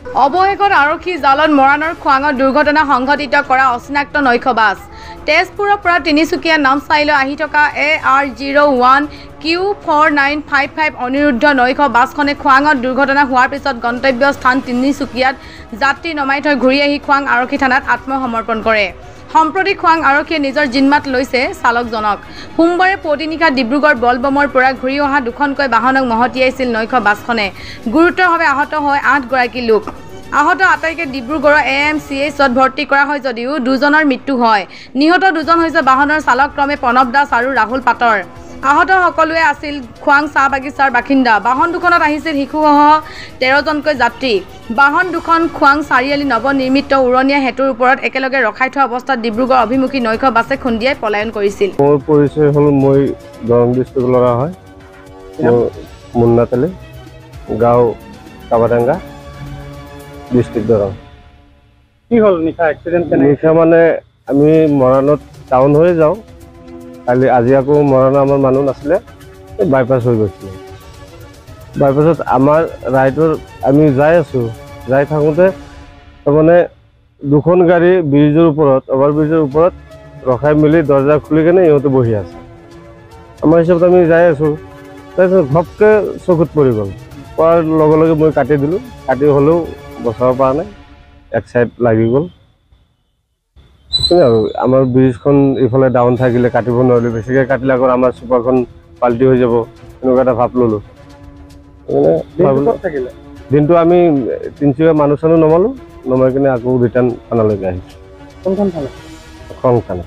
অৱশেষত আৰক্ষী জালত মৰাণৰ খোৱাঙত দুৰ্ঘটনা সংঘটিত কৰা অচিনাক্ত নৈশ বাছ। তেজপুৰৰ পৰা তিনিচুকীয়া নামচাইলৈ আহি থকা AR01 Q4955 অনিৰুদ্ধ নৈশ বাছখনে খোৱাঙত দুৰ্ঘটনা হোৱাৰ পিছত গন্তব্য স্থান তিনিচুকীয়াত যাত্ৰী নমাই থৈ ঘূৰি আহি খোৱাং আৰক্ষী থানাত আত্মসমৰ্পণ কৰে। সম্প্ৰতি খোৱাং আৰক্ষীয়ে নিজৰ জিম্মাত লৈছে চালকজনক। সোমবাৰে পুৱতি নিশা ডিব্ৰুগড় বলবমৰ পৰা ঘূৰি অহা দুখনকৈ বাহনক মহতিয়াইছিল নৈশ বাছখনে। গুৰুতৰভাৱে আহত হয় 8 গৰাকী লোক। আহত আটাইকে ডিব্ৰুগড়ৰ AMCHত ভৰ্তি কৰা হয় যদিও দুজনৰ মৃত্যু হয়। নিহত দুজন হৈছে বাহনৰ চালক ক্ৰমে প্ৰণৱ দাস আৰু ৰাহুল পাটৰ। আহত সকলোৱে আছিল খোৱাং চাহ বাগিচাৰ বাসিন্দা। বাহন দুখনত আহিছিল শিশুসহ 13জনকৈ যাত্ৰী। বাহন দুখন খোৱাং চাৰিআলি নৱনিৰ্মিত উৰণীয়া সেতুৰ ওপৰত একেলগে ৰখাই থোৱা অৱস্থাত ডিব্ৰুগড় অভিমুখী নৈশ বাছে খুন্দিয়াই পলায়ন কৰিছিল। মোৰ পৰিচয় হ'ল মই দৰং ডিষ্ট্ৰিক্টৰ ল'ৰা হয়। মুন্নাতালি গাঁও কাবাডাঙ্গা ডিষ্ট্ৰিক্ট দৰং। কি হ'ল নিশা এক্সিডেণ্ট? নিশা মানে আমি মৰাণত টাউন হৈ যাওঁ। আজি আকৌ মৰাণত আমাৰ মানুহ নাছিলে, বাইপাছ হৈ গৈছিলে। বাইপাছত আমাৰ ৰাইডৰ আমি যাই আছোঁ, যাই থাকোঁতে তাৰমানে দুখন গাড়ী ব্ৰিজৰ ওপৰত অভাৰব্ৰিজৰ ওপৰত ৰখাই মেলি দৰ্জা খুলি কেনে ইহঁতে বহি আছে। আমাৰ হিচাপত আমি যাই আছোঁ, তাৰপিছত ঘপকৈ চকুত পৰি গ'ল। পৰাৰ লগে লগে মই কাটি দিলোঁ, কাটি হ'লেও বচাব পৰা নাই, এক চাইড লাগি গ'ল। আৰু আমাৰ ব্ৰিজখন ইফালে ডাউন থাকিলে কাটিব নোৱাৰিলোঁ, বেছিকৈ কাটিলে আকৌ আমাৰ চুপাৰখন পাল্টি হৈ যাব, এনেকুৱা এটা ভাৱ ল'লোঁ। দিনটো আমি তিনিচুকীয়া মানুহ চানুহ নমালোঁ, নমাই কিনে আকৌ ৰিটাৰ্ণ থানালৈকে আহিছোঁ। কোনখন থানা? খং থানা।